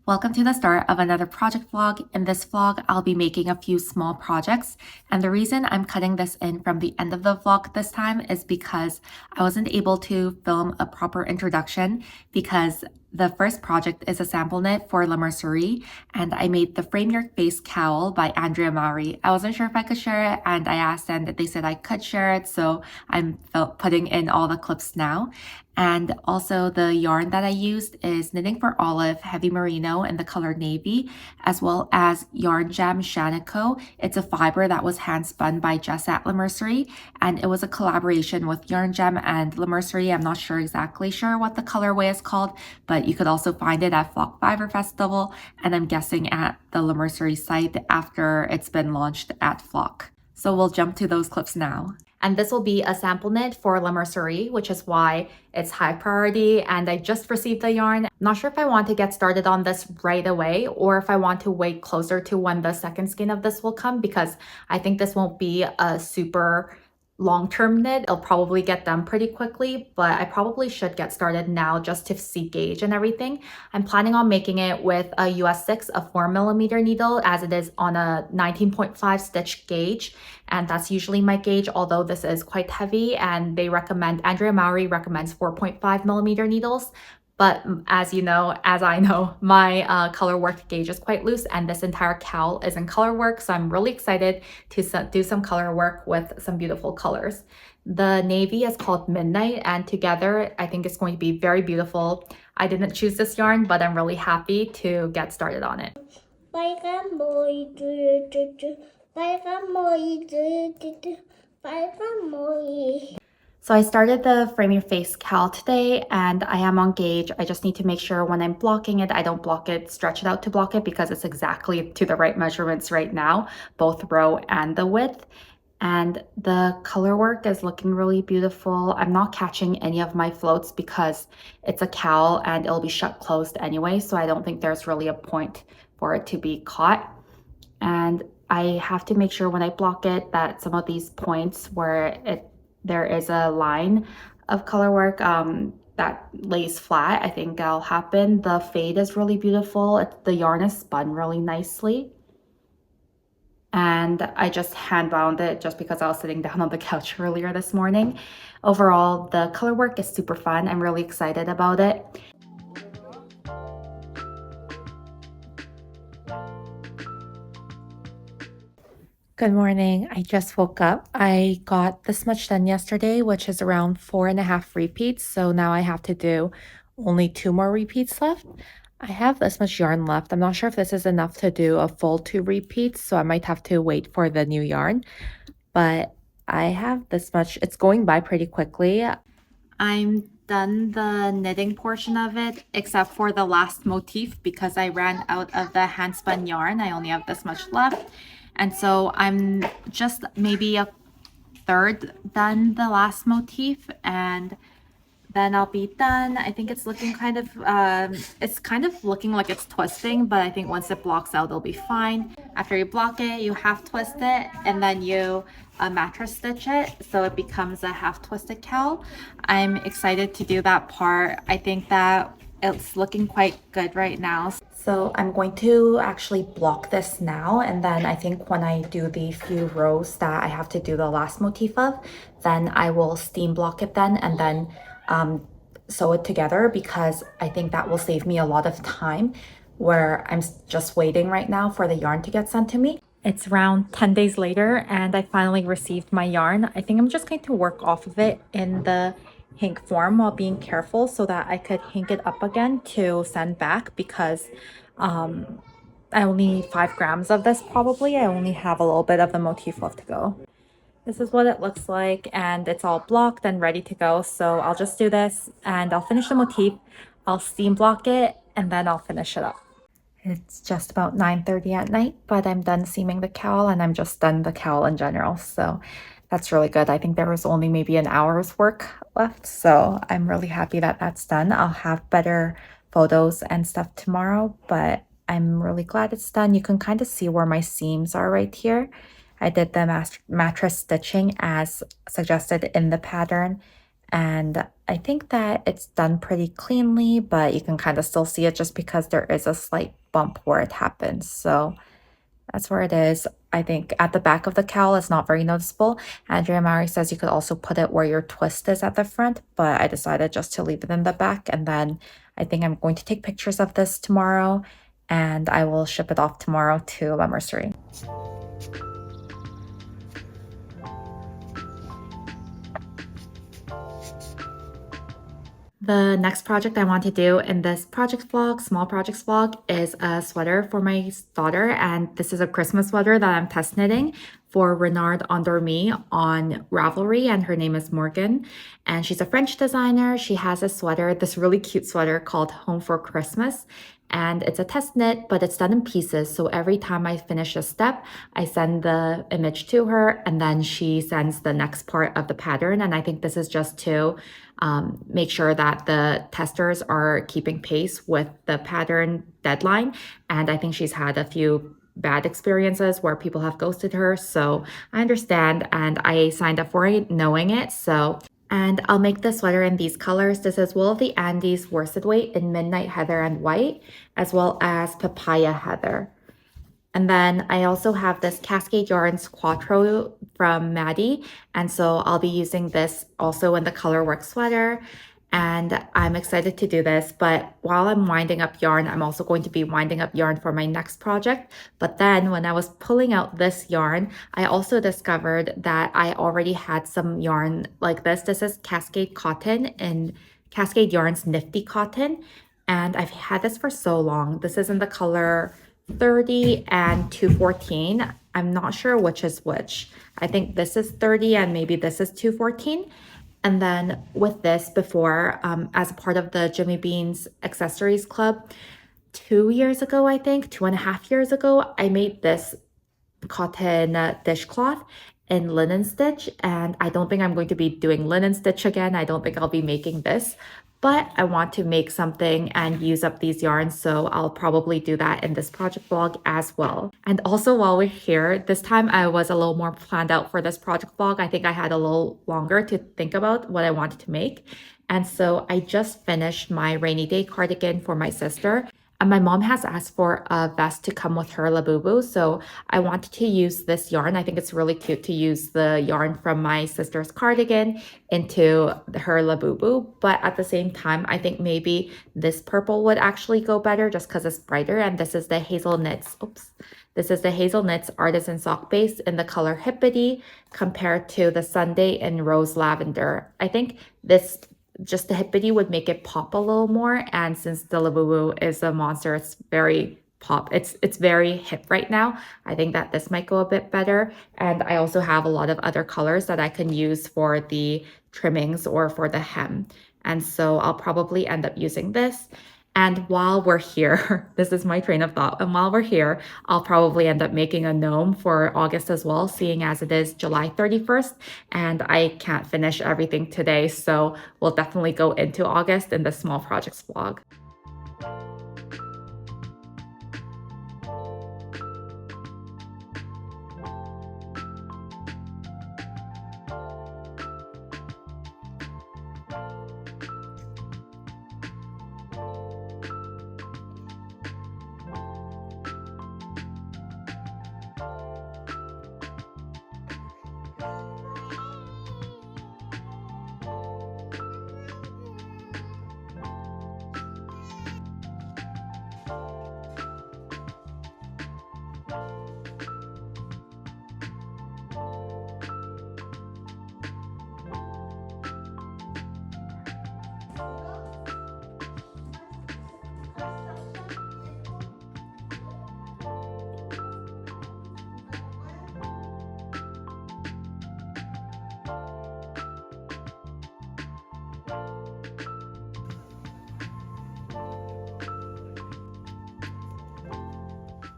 Welcome to the start of another project vlog. In this vlog, I'll be making a few small projects. And the reason I'm cutting this in from the end of the vlog this time is because I wasn't able to film a proper introduction because the first project is a sample knit for La Mercerie, and I made the Frame Your Face Cowl by ANdmadeco. I wasn't sure if I could share it, and I asked and they said I could share it, so I'm putting in all the clips now. And also the yarn that I used is Knitting for Olive Heavy Merino in the color navy, as well as Yarn Jam Shanico. It's a fiber that was hand spun by Jess at La Mercerie, and it was a collaboration with Yarn Jam and La Mercerie. I'm not exactly sure what the colorway is called, but you could also find it at Flock Fiber Festival, and I'm guessing at the La Mercerie site after it's been launched at Flock. So we'll jump to those clips now. And this will be a sample knit for La Mercerie, which is why it's high priority, and I just received the yarn. I'm not sure if I want to get started on this right away or if I want to wait closer to when the second skein of this will come, because I think this won't be a super long-term knit. It'll probably get done pretty quickly, but I probably should get started now just to see gauge and everything. I'm planning on making it with a US 6, a 4mm needle, as it is on a 19.5 stitch gauge, and that's usually my gauge, although this is quite heavy, and they recommend, Andrea Mowry recommends 4.5mm needles. But as you know, as I know, my color work gauge is quite loose, and this entire cowl is in color work. So I'm really excited to do some color work with some beautiful colors. The navy is called Midnight, and together I think it's going to be very beautiful. I didn't choose this yarn, but I'm really happy to get started on it. So I started the Frame Your Face cowl today, and I am on gauge. I just need to make sure when I'm blocking it, I don't block it, stretch it out to block it, because it's exactly to the right measurements right now, both row and the width. And the color work is looking really beautiful. I'm not catching any of my floats because it's a cowl and it'll be shut closed anyway, so I don't think there's really a point for it to be caught. And I have to make sure when I block it that some of these points where there is a line of color work that lays flat, I think that'll happen. The fade is really beautiful. The yarn is spun really nicely. And I just hand wound it just because I was sitting down on the couch earlier this morning. Overall, the color work is super fun. I'm really excited about it. Good morning. I just woke up. I got this much done yesterday, which is around 4.5 repeats. So now I have to do only 2 more repeats left. I have this much yarn left. I'm not sure if this is enough to do a full 2 repeats, so I might have to wait for the new yarn. But I have this much. It's going by pretty quickly. I'm done the knitting portion of it, except for the last motif, because I ran out of the hand spun yarn. I only have this much left. And so I'm just maybe a third done the last motif, and then I'll be done. I think it's looking kind of looking like it's twisting, but I think once it blocks out, it'll be fine. After you block it, you half twist it, and then you mattress stitch it, so it becomes a half twisted cowl. I'm excited to do that part. I think that it's looking quite good right now. So I'm going to actually block this now, and then I think when I do the few rows that I have to do the last motif of, then I will steam block it then, and then sew it together, because I think that will save me a lot of time where I'm just waiting right now for the yarn to get sent to me. It's around 10 days later, and I finally received my yarn. I think I'm just going to work off of it in the hink form while being careful so that I could hink it up again to send back, because I only need 5 grams of this probably. I only have a little bit of the motif left to go. This is what it looks like, and it's all blocked and ready to go. So I'll just do this and I'll finish the motif. I'll steam block it and then I'll finish it up. It's just about 9:30 at night, but I'm done seaming the cowl, and I'm just done the cowl in general. So that's really good. I think there was only maybe an hour's work left. So I'm really happy that that's done. I'll have better photos and stuff tomorrow, but I'm really glad it's done. You can kind of see where my seams are right here. I did the mattress stitching as suggested in the pattern, And I think that it's done pretty cleanly, but you can kind of still see it just because there is a slight bump where it happens. So that's where it is. I think at the back of the cowl, it's not very noticeable. Andrea Mari says you could also put it where your twist is at the front, but I decided just to leave it in the back. And then I think I'm going to take pictures of this tomorrow and I will ship it off tomorrow to La Mercerie. The next project I want to do in this project vlog, small projects vlog, is a sweater for my daughter. And this is a Christmas sweater that I'm test knitting for Renard Endormi on Ravelry. And her name is Morgan. And she's a French designer. She has a sweater, this really cute sweater called Home for Christmas. And it's a test knit, but it's done in pieces. So every time I finish a step, I send the image to her and then she sends the next part of the pattern. And I think this is just to make sure that the testers are keeping pace with the pattern deadline. And I think she's had a few bad experiences where people have ghosted her. So I understand and I signed up for it knowing it. And I'll make the sweater in these colors. This is Wool of the Andes worsted weight in Midnight Heather and White, as well as Papaya Heather. And then I also have this Cascade Yarns Quattro from Maddie. And so I'll be using this also in the colorwork sweater. And I'm excited to do this, but while I'm winding up yarn, I'm also going to be winding up yarn for my next project. But then when I was pulling out this yarn, I also discovered that I already had some yarn like this. This is Cascade Cotton and Cascade Yarns Nifty Cotton. And I've had this for so long. This is in the color 30 and 214. I'm not sure which is which. I think this is 30 and maybe this is 214. And then with this before, as a part of the Jimmy Bean's Accessories Club, 2 years ago, I think, 2.5 years ago, I made this cotton dishcloth in linen stitch. And I don't think I'm going to be doing linen stitch again. I don't think I'll be making this, but I want to make something and use up these yarns. So I'll probably do that in this project vlog as well. And also while we're here, this time I was a little more planned out for this project vlog. I think I had a little longer to think about what I wanted to make. And so I just finished my rainy day cardigan for my sister. And my mom has asked for a vest to come with her Labubu. So I wanted to use this yarn. I think it's really cute to use the yarn from my sister's cardigan into her Labubu. But at the same time, I think maybe this purple would actually go better just because it's brighter. And this is the Hazel Knits. Oops. This is the Hazel Knits Artisan Sock Base in the color Hippity compared to the Sunday in Rose Lavender. I think this just the hippity would make it pop a little more. And since the Labubu is a monster, it's very pop. It's very hip right now. I think that this might go a bit better. And I also have a lot of other colors that I can use for the trimmings or for the hem. And so I'll probably end up using this. And while we're here, this is my train of thought. And while we're here, I'll probably end up making a gnome for August as well, seeing as it is July 31st. And I can't finish everything today. So we'll definitely go into August in the small projects vlog.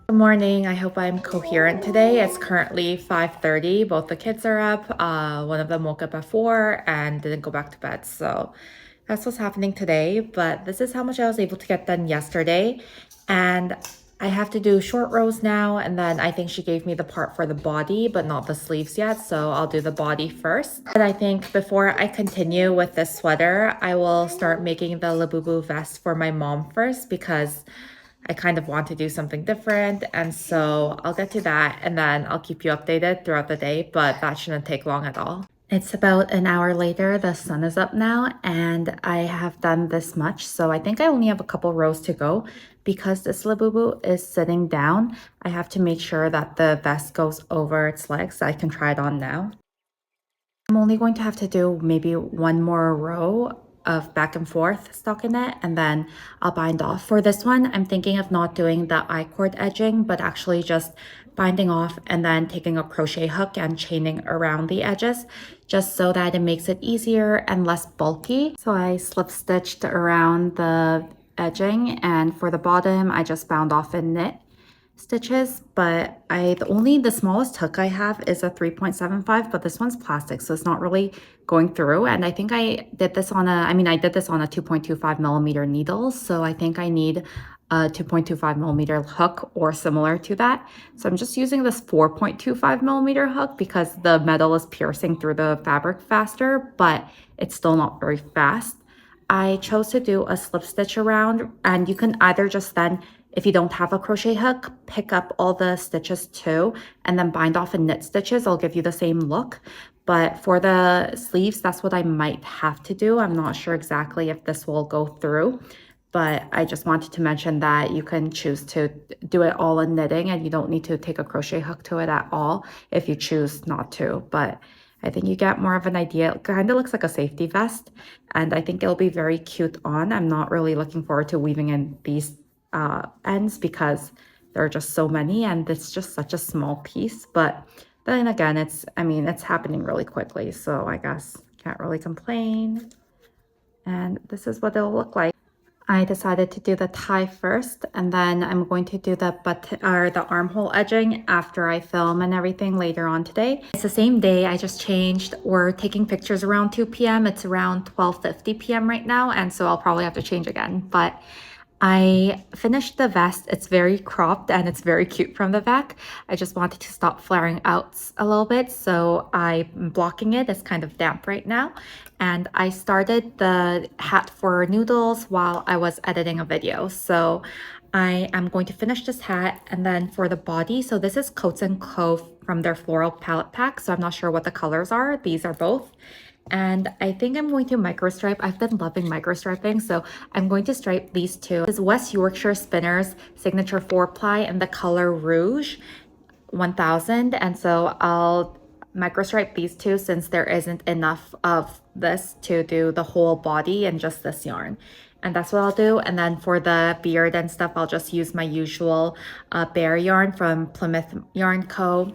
Good morning. I hope I'm coherent today. It's currently 5:30. Both the kids are up. One of them woke up at 4 and didn't go back to bed. So that's what's happening today. But this is how much I was able to get done yesterday. And I have to do short rows now, and then I think she gave me the part for the body, but not the sleeves yet, so I'll do the body first. But I think before I continue with this sweater, I will start making the Labubu vest for my mom first because I kind of want to do something different, and so I'll get to that, and then I'll keep you updated throughout the day, but that shouldn't take long at all. It's about an hour later, the sun is up now, and I have done this much, so I think I only have a couple rows to go. Because this Labubu is sitting down, I have to make sure that the vest goes over its legs so I can try it on now. I'm only going to have to do maybe one more row of back and forth stockinette, and then I'll bind off. For this one, I'm thinking of not doing the I-cord edging, but actually just binding off and then taking a crochet hook and chaining around the edges, just so that it makes it easier and less bulky. So I slip stitched around the edging, and for the bottom, I just bound off and knit stitches, but the smallest hook I have is a 3.75, but this one's plastic, so it's not really going through. And I think I did this on a 2.25 millimeter needle, so I think I need a 2.25 millimeter hook or similar to that. So I'm just using this 4.25 millimeter hook because the metal is piercing through the fabric faster, but it's still not very fast. I chose to do a slip stitch around, and you can either just then, if you don't have a crochet hook, pick up all the stitches too, and then bind off and knit stitches. I'll give you the same look. But for the sleeves, that's what I might have to do. I'm not sure exactly if this will go through, but I just wanted to mention that you can choose to do it all in knitting, and you don't need to take a crochet hook to it at all if you choose not to. But I think you get more of an idea. It kind of looks like a safety vest, and I think it'll be very cute on. I'm not really looking forward to weaving in these ends because there are just so many, and it's just such a small piece. But then again, it's happening really quickly, so I guess can't really complain. And this is what it'll look like. I decided to do the tie first, and then I'm going to do the the armhole edging after I film and everything later on today. It's the same day, I just changed. We're taking pictures around 2 p.m. It's around 12:50 p.m. right now, and so I'll probably have to change again. But I finished the vest. It's very cropped and it's very cute from the back. I just wanted to stop flaring out a little bit, so I'm blocking it. It's kind of damp right now. And I started the hat for Noodles while I was editing a video. So I am going to finish this hat, and then for the body, so this is Coats & Co. from their floral palette pack. So I'm not sure what the colors are. These are both. And I think I'm going to microstripe. I've been loving microstriping, so I'm going to stripe these two. This is West Yorkshire Spinners Signature 4-ply in the color Rouge 1000, and so I'll microstripe these two since there isn't enough of this to do the whole body in just this yarn. And that's what I'll do. And then for the beard and stuff, I'll just use my usual bear yarn from Plymouth Yarn Co.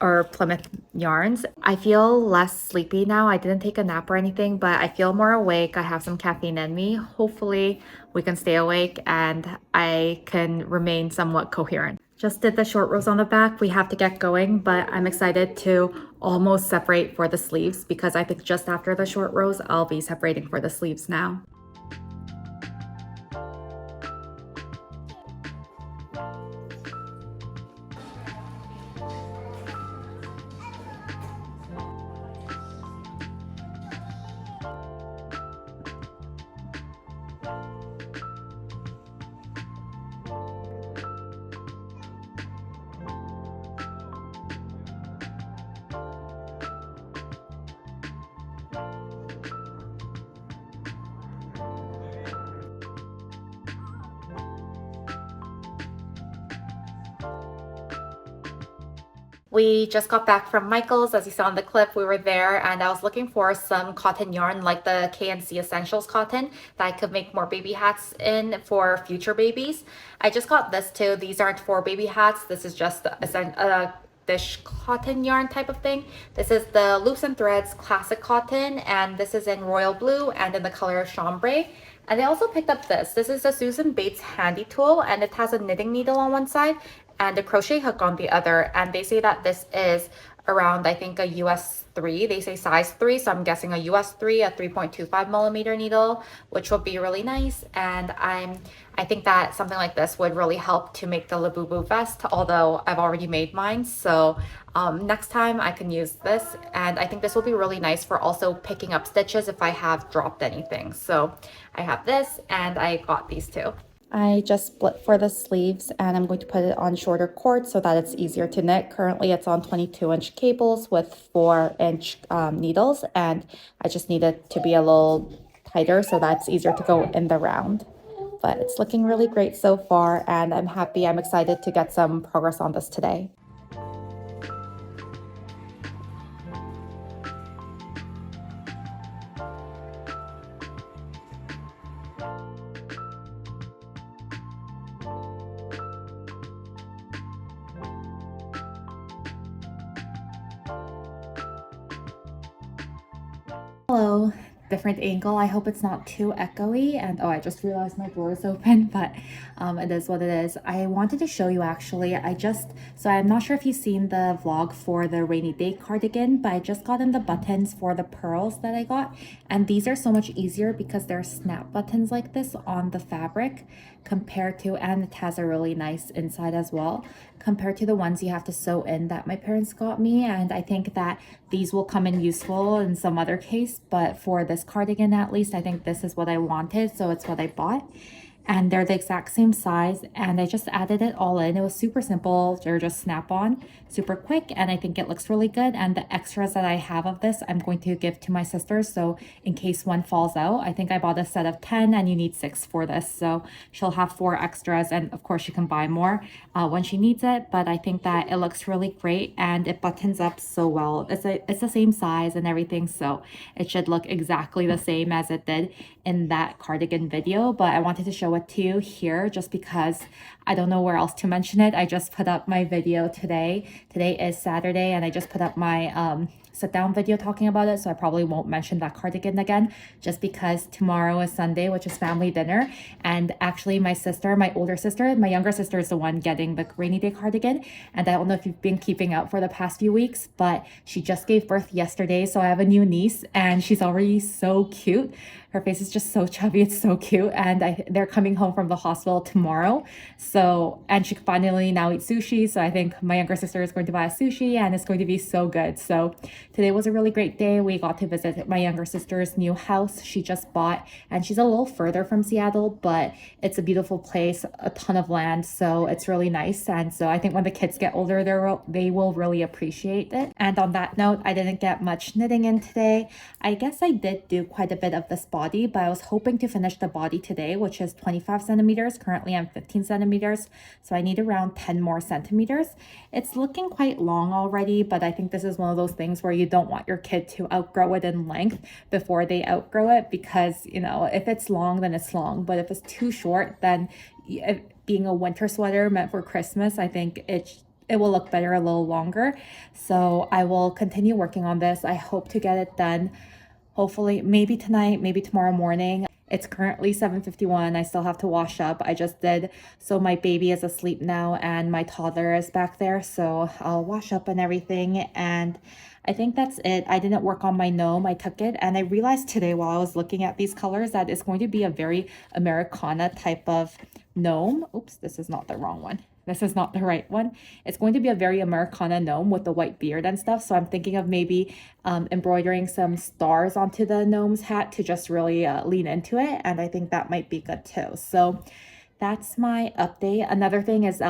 or Plymouth Yarns. I feel less sleepy now. I didn't take a nap or anything, but I feel more awake. I have some caffeine in me. Hopefully we can stay awake and I can remain somewhat coherent. Just did the short rows on the back. We have to get going, but I'm excited to almost separate for the sleeves because I think just after the short rows, I'll be separating for the sleeves now. We just got back from Michael's. As you saw in the clip, we were there, and I was looking for some cotton yarn like the KNC Essentials cotton that I could make more baby hats in for future babies. I just got this too. These aren't for baby hats. This is just a dish cotton yarn type of thing. This is the Loops and Threads Classic Cotton, and this is in royal blue and in the color chambray. And I also picked up this. This is the Susan Bates Handy Tool, and it has a knitting needle on one side. and a crochet hook on the other. And they say that this is around, I think, a US 3. They say size 3, so I'm guessing a US 3, a 3.25 millimeter needle, which would be really nice. And I think that something like this would really help to make the Labubu vest, although I've already made mine. So next time I can use this, and I think this will be really nice for also picking up stitches if I have dropped anything. So I have this, and I got these two. I just split for the sleeves, and I'm going to put it on shorter cord so that it's easier to knit. Currently it's on 22-inch cables with 4-inch needles, and I just need it to be a little tighter so that's easier to go in the round. But it's looking really great so far, and I'm happy. I'm excited to get some progress on this today. Hello, different angle. I hope it's not too echoey. And oh, I just realized my door is open, but it is what it is. I wanted to show you actually. So I'm not sure if you've seen the vlog for the rainy day cardigan, but I just got in the buttons for the pearls that I got. And these are so much easier because they're snap buttons like this on the fabric compared to, and it has a really nice inside as well, compared to the ones you have to sew in that my parents got me. And I think that these will come in useful in some other case, but for this cardigan at least, I think this is what I wanted, so it's what I bought. And they're the exact same size, and I just added it all in. It was super simple. They're just snap on, super quick, and I think it looks really good. And the extras that I have of this, I'm going to give to my sisters, so in case one falls out. I think I bought a set of 10, and you need 6 for this, so she'll have 4 extras, and of course she can buy more when she needs it. But I think that it looks really great, and it buttons up so well. It's the same size and everything, so it should look exactly the same as it did in that cardigan video. But I wanted to show it to you here just because I don't know where else to mention it. I just put up my video today. Today is Saturday, and I just put up my sit down video talking about it, so I probably won't mention that cardigan again just because tomorrow is Sunday, which is family dinner. And actually my older sister, my younger sister is the one getting the rainy day cardigan, and I don't know if you've been keeping up for the past few weeks, but she just gave birth yesterday, so I have a new niece, and she's already so cute. Her face is just so chubby. It's so cute. And they're coming home from the hospital tomorrow. So, and she can finally now eat sushi. So I think my younger sister is going to buy a sushi, and it's going to be so good. So today was a really great day. We got to visit my younger sister's new house she just bought, and she's a little further from Seattle, but it's a beautiful place, a ton of land. So it's really nice. And so I think when the kids get older, they will really appreciate it. And on that note, I didn't get much knitting in today. I guess I did do quite a bit of this body, but I was hoping to finish the body today, which is 25 centimeters. Currently I'm 15 centimeters, so I need around 10 more centimeters. It's looking quite long already, but I think this is one of those things where you don't want your kid to outgrow it in length before they outgrow it, because, you know, if it's long, then it's long, but if it's too short, then being a winter sweater meant for Christmas, I think it will look better a little longer. So I will continue working on this. I hope to get it done hopefully maybe tonight, maybe tomorrow morning. It's currently 7:51. I still have to wash up. I just did. So my baby is asleep now, and my toddler is back there. So I'll wash up and everything. And I think that's it. I didn't work on my gnome. I took it, and I realized today while I was looking at these colors that it's going to be a very Americana type of gnome. Oops, this is not the wrong one. This is not the right one. It's going to be a very Americana gnome with the white beard and stuff. So I'm thinking of maybe embroidering some stars onto the gnome's hat to just really lean into it. And I think that might be good too. So that's my update. Another thing is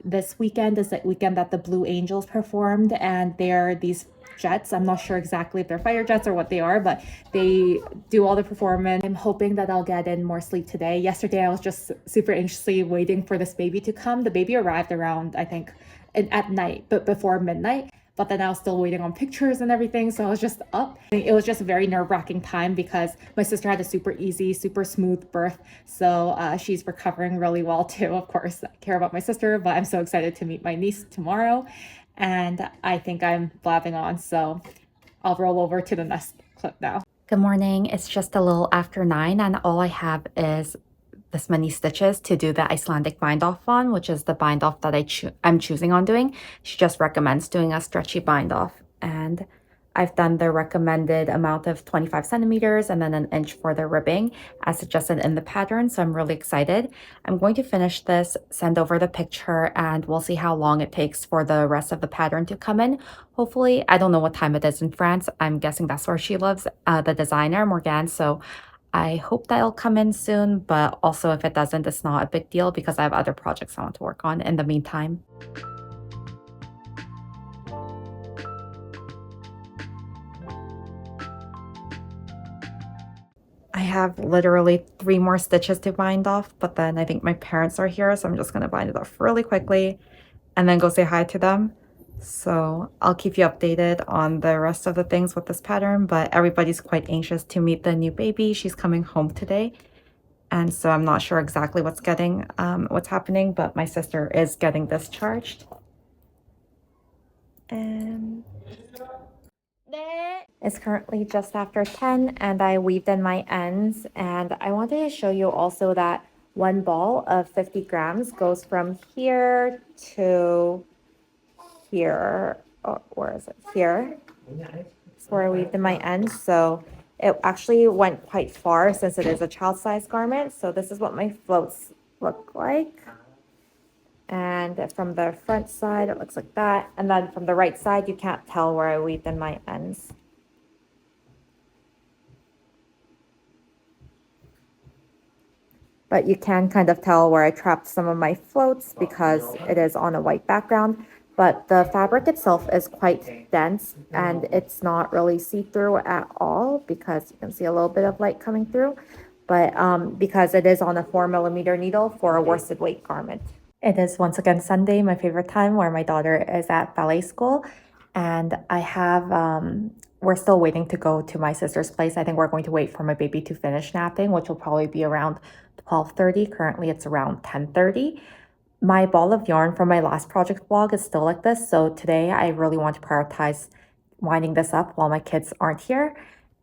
this weekend is the weekend that the Blue Angels performed, and they're these jets. I'm not sure exactly if they're fire jets or what they are, but they do all the performance. I'm hoping that I'll get in more sleep today. Yesterday, I was just super anxiously waiting for this baby to come. The baby arrived around, I think, at night, but before midnight. But then I was still waiting on pictures and everything, so I was just up. It was just a very nerve-wracking time because my sister had a super easy, super smooth birth, so she's recovering really well too. Of course, I care about my sister, but I'm so excited to meet my niece tomorrow. And I think I'm blabbing on, so I'll roll over to the next clip now. Good morning. It's just a little after 9, and all I have is this many stitches to do the Icelandic bind off on, which is the bind off that I'm choosing on doing. She just recommends doing a stretchy bind off, and I've done the recommended amount of 25 centimeters and then an inch for the ribbing as suggested in the pattern. So I'm really excited. I'm going to finish this, send over the picture, and we'll see how long it takes for the rest of the pattern to come in. Hopefully, I don't know what time it is in France. I'm guessing that's where she lives, the designer, Morgane. So I hope that'll come in soon, but also if it doesn't, it's not a big deal because I have other projects I want to work on in the meantime. I have literally 3 more stitches to bind off, but then I think my parents are here, so I'm just gonna bind it off really quickly and then go say hi to them. So I'll keep you updated on the rest of the things with this pattern, but everybody's quite anxious to meet the new baby. She's coming home today. And so I'm not sure exactly what's happening, but my sister is getting discharged. And it's currently just after 10 and I weaved in my ends, and I wanted to show you also that one ball of 50 grams goes from here to here. Oh, where is it? Here. That's where I weaved in my ends. So it actually went quite far since it is a child size garment. So this is what my floats look like. And from the front side, it looks like that. And then from the right side, you can't tell where I weaved in my ends. But you can kind of tell where I trapped some of my floats because it is on a white background. But the fabric itself is quite dense and it's not really see-through at all because you can see a little bit of light coming through. But because it is on a 4mm needle for a worsted weight garment. It is once again Sunday, my favorite time, where my daughter is at ballet school. And I have, we're still waiting to go to my sister's place. I think we're going to wait for my baby to finish napping, which will probably be around 12:30. Currently, it's around 10:30. My ball of yarn from my last project vlog is still like this. So today I really want to prioritize winding this up while my kids aren't here.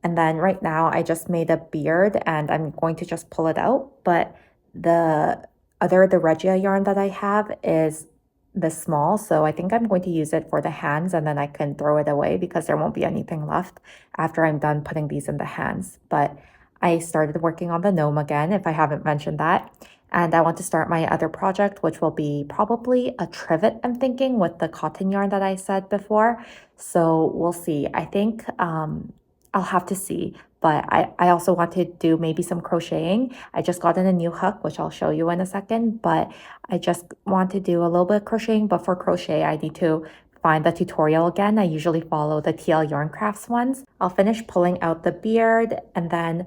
And then right now I just made a beard and I'm going to just pull it out. But the Regia yarn that I have is this small. So I think I'm going to use it for the hands and then I can throw it away because there won't be anything left after I'm done putting these in the hands. But I started working on the gnome again, if I haven't mentioned that. And I want to start my other project, which will be probably a trivet, I'm thinking, with the cotton yarn that I said before. So we'll see. I think I'll have to see. But I also want to do maybe some crocheting. I just got in a new hook, which I'll show you in a second. But I just want to do a little bit of crocheting. But for crochet, I need to find the tutorial again. I usually follow the TL Yarn Crafts ones. I'll finish pulling out the beard and then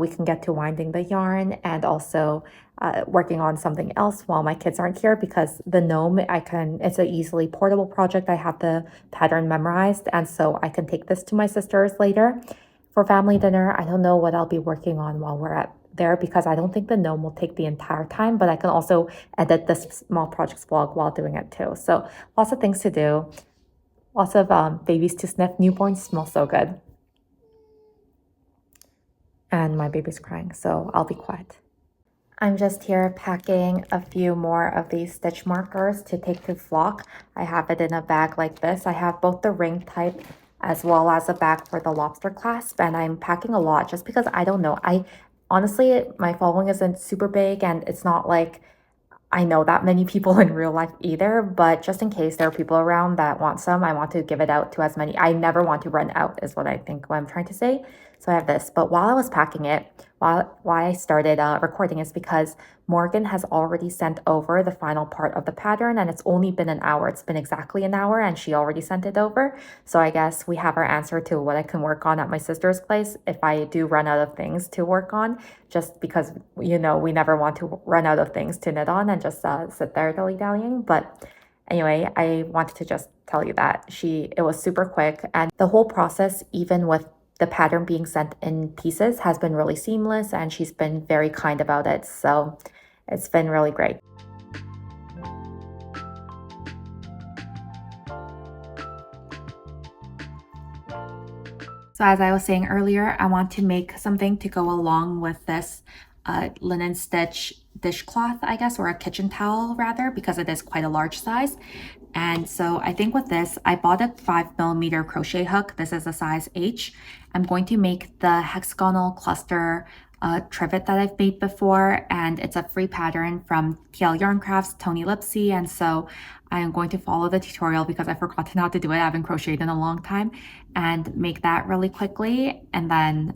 we can get to winding the yarn and also working on something else while my kids aren't here, because the gnome, it's an easily portable project. I have the pattern memorized, and so I can take this to my sister's later for family dinner. I don't know what I'll be working on while we're there because I don't think the gnome will take the entire time, but I can also edit this small projects vlog while doing it too. So lots of things to do, lots of babies to sniff. Newborns smell so good. And my baby's crying, so I'll be quiet. I'm just here packing a few more of these stitch markers to take to flock. I have it in a bag like this. I have both the ring type as well as a bag for the lobster clasp, and I'm packing a lot just because I don't know. Honestly, my following isn't super big and it's not like I know that many people in real life either, but just in case there are people around that want some, I want to give it out to as many. I never want to run out is what I'm trying to say. So I have this, but while I was packing it, why I started recording is because Morgan has already sent over the final part of the pattern and it's only been an hour. It's been exactly an hour and she already sent it over. So I guess we have our answer to what I can work on at my sister's place if I do run out of things to work on, just because, you know, we never want to run out of things to knit on and just sit there dilly-dallying. But anyway, I wanted to just tell you that it was super quick, and the whole process, even with the pattern being sent in pieces, has been really seamless and she's been very kind about it. So it's been really great. So as I was saying earlier, I want to make something to go along with this a linen stitch dishcloth, I guess, or a kitchen towel rather, because it is quite a large size. And so I think with this, I bought a 5mm crochet hook. This is a size H. I'm going to make the hexagonal cluster trivet that I've made before, and it's a free pattern from TL Yarn Crafts, Tony Lipsy, and so I am going to follow the tutorial because I've forgotten how to do it. I haven't crocheted in a long time, and make that really quickly, and then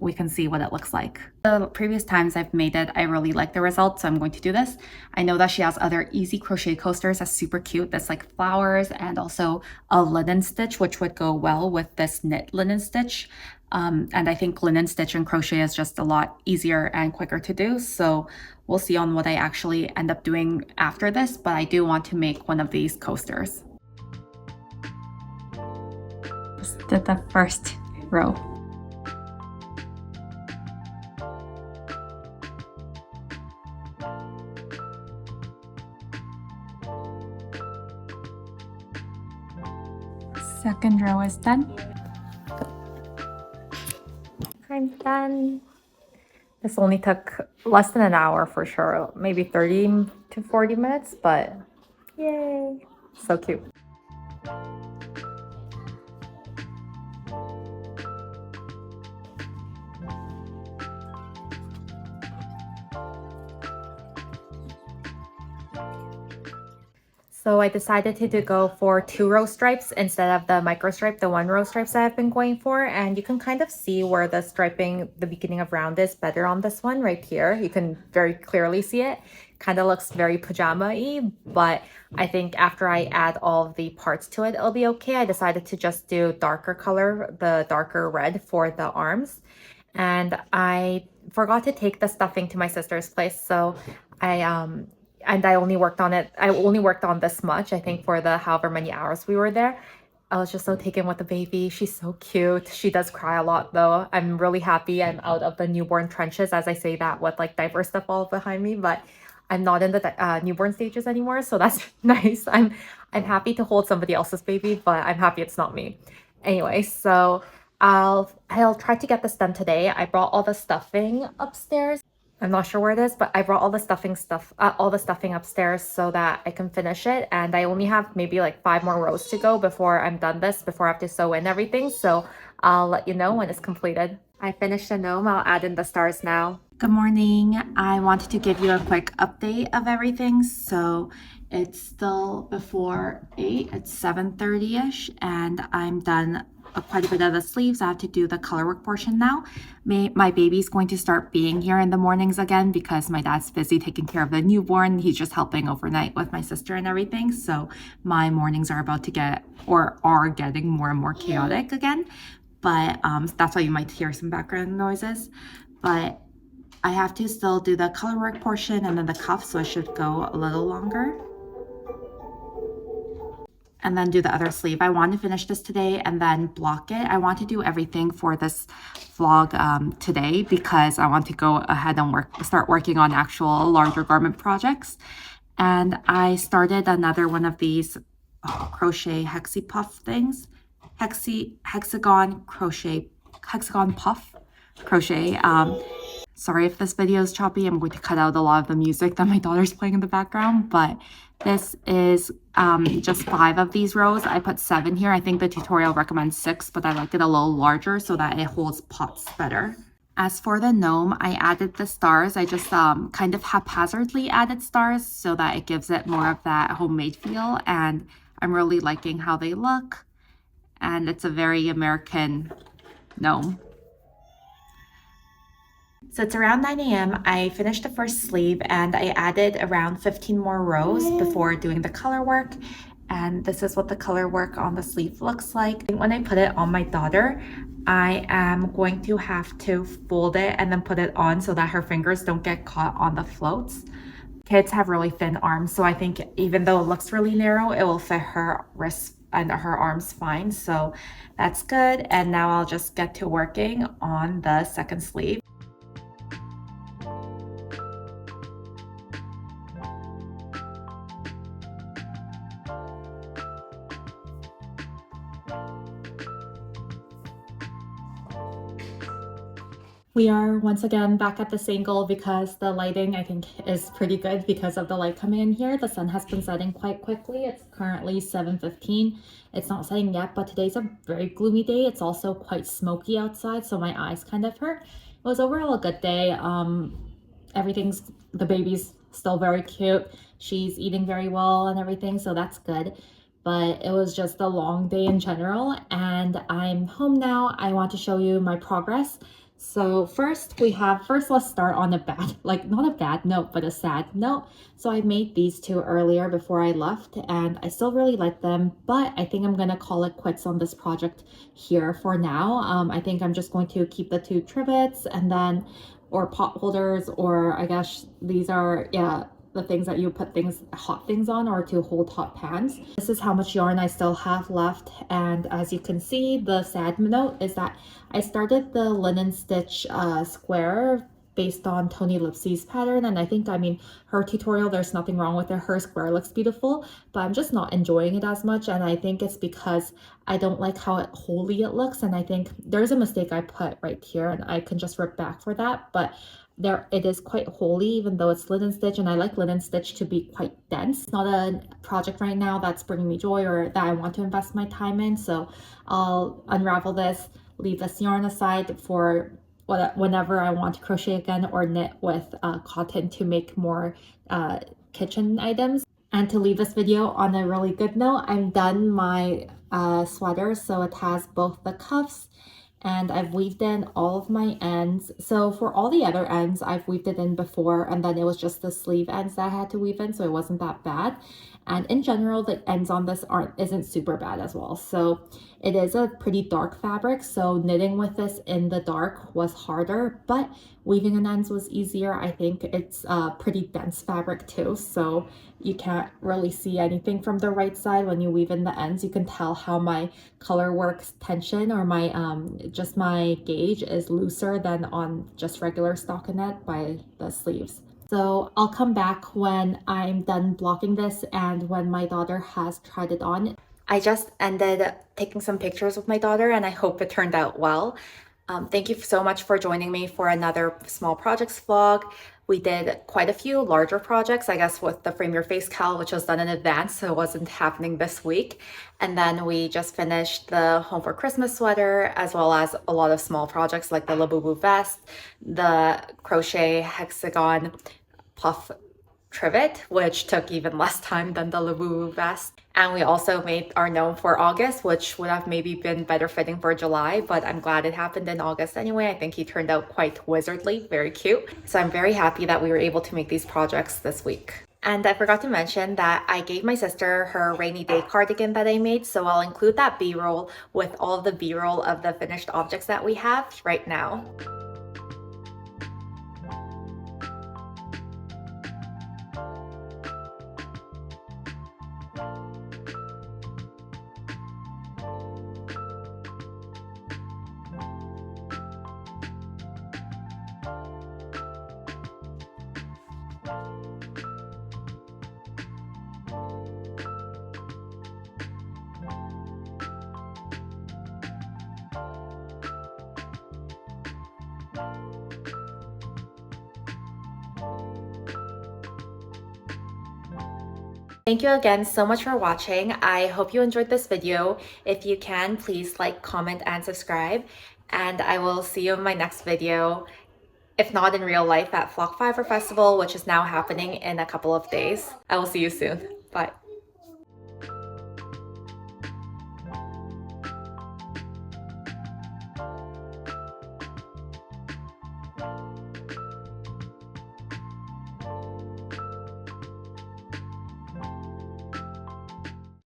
we can see what it looks like. The previous times I've made it, I really like the results, so I'm going to do this. I know that she has other easy crochet coasters that's super cute. That's like flowers and also a linen stitch, which would go well with this knit linen stitch. And I think linen stitch and crochet is just a lot easier and quicker to do. So we'll see on what I actually end up doing after this, but I do want to make one of these coasters. Just did the first row. Second row is done. I'm done. This only took less than an hour for sure, maybe 30 to 40 minutes, but yay, so cute. So I decided to go for 2-row stripes instead of the micro stripe, the 1-row stripes that I've been going for. And you can kind of see where the striping, the beginning of round is better on this one right here. You can very clearly see it. Kind of looks very pajama-y, but I think after I add all of the parts to it, it'll be okay. I decided to just do darker color, the darker red for the arms. And I forgot to take the stuffing to my sister's place, so I only worked on it. I only worked on this much, I think, for the however many hours we were there. I was just so taken with the baby. She's so cute. She does cry a lot though. I'm really happy I'm out of the newborn trenches, as I say that with like diaper stuff all behind me, but I'm not in the newborn stages anymore, so that's nice. I'm happy to hold somebody else's baby, but I'm happy it's not me. Anyway, so I'll try to get this done today. I brought all the stuffing upstairs. I'm not sure where it is, but I brought all the stuffing upstairs so that I can finish it. And I only have maybe like 5 more rows to go before I'm done this, before I have to sew in everything. So I'll let you know when it's completed. I finished the gnome. I'll add in the stars now. Good morning. I wanted to give you a quick update of everything. So it's still before 8, it's 7:30ish, and I'm done quite a bit of the sleeves. I have to do the color work portion now. My baby's going to start being here in the mornings again because my dad's busy taking care of the newborn. He's just helping overnight with my sister and everything. So my mornings are about to get, or are getting, more and more chaotic again. But that's why you might hear some background noises. But I have to still do the color work portion and then the cuff, so it should go a little longer. And then do the other sleeve. I want to finish this today and then block it. I want to do everything for this vlog today because I want to go ahead and start working on actual larger garment projects. And I started another one of these crochet hexi puff things. Hexagon puff crochet. Sorry if this video is choppy. I'm going to cut out a lot of the music that my daughter's playing in the background, but this is just 5 of these rows. I put 7 here. I think the tutorial recommends 6, but I like it a little larger so that it holds pots better. As for the gnome, I added the stars. I just kind of haphazardly added stars so that it gives it more of that homemade feel, and I'm really liking how they look. And it's a very American gnome. So it's around 9 a.m. I finished the first sleeve and I added around 15 more rows before doing the color work. And this is what the color work on the sleeve looks like. When I put it on my daughter, I am going to have to fold it and then put it on so that her fingers don't get caught on the floats. Kids have really thin arms, so I think even though it looks really narrow, it will fit her wrists and her arms fine. So that's good. And now I'll just get to working on the second sleeve. We are once again back at this angle because the lighting I think is pretty good because of the light coming in here. The sun has been setting quite quickly. It's currently 7:15. It's not setting yet, but today's a very gloomy day. It's also quite smoky outside, so my eyes kind of hurt. It was overall a good day. The baby's still very cute. She's eating very well and everything, so that's good. But it was just a long day in general, and I'm home now. I want to show you my progress. So first let's start on a bad, like not a bad note, but a sad note. So I made these two earlier before I left and I still really like them, but I think I'm gonna call it quits on this project here for now. I think I'm just going to keep the two trivets and then, or pot holders, or I guess these are, yeah, the things that you put hot things on or to hold hot pans. This is how much yarn I still have left, and as you can see, the sad note is that I started the linen stitch square based on Tony Lipsy's pattern, and I mean her tutorial, there's nothing wrong with it. Her square looks beautiful, but I'm just not enjoying it as much, and I think it's because I don't like how holey it looks, and I think there's a mistake I put right here, and I can just rip back for that, but it is quite holey even though it's linen stitch, and I like linen stitch to be quite dense. Not a project right now that's bringing me joy or that I want to invest my time in, so I'll unravel this, leave this yarn aside for whenever I want to crochet again or knit with cotton to make more kitchen items. And to leave this video on a really good note, I'm done my sweater, so it has both the cuffs and I've weaved in all of my ends. So for all the other ends, I've weaved it in before, and then it was just the sleeve ends that I had to weave in, so it wasn't that bad. And in general, the ends on this isn't super bad as well. So it is a pretty dark fabric, so knitting with this in the dark was harder, but weaving in ends was easier. I think it's a pretty dense fabric too, so you can't really see anything from the right side when you weave in the ends. You can tell how my color works tension, or my just my gauge is looser than on just regular stockinette by the sleeves. So I'll come back when I'm done blocking this and when my daughter has tried it on. I just ended taking some pictures with my daughter and I hope it turned out well. Thank you so much for joining me for another small projects vlog. We did quite a few larger projects, I guess, with the Frame Your Face cowl, which was done in advance, so it wasn't happening this week. And then we just finished the Home for Christmas sweater, as well as a lot of small projects like the Labubu vest, the crochet hexagon puff trivet, which took even less time than the Labubu vest. And we also made our gnome for August, which would have maybe been better fitting for July, but I'm glad it happened in August anyway. I think he turned out quite wizardly, very cute. So I'm very happy that we were able to make these projects this week. And I forgot to mention that I gave my sister her rainy day cardigan that I made, so I'll include that B-roll with all of the B-roll of the finished objects that we have right now. Thank you again so much for watching. I hope you enjoyed this video. If you can, please like, comment, and subscribe. And I will see you in my next video, if not in real life, at Flock Fiverr Festival, which is now happening in a couple of days. I will see you soon. Bye.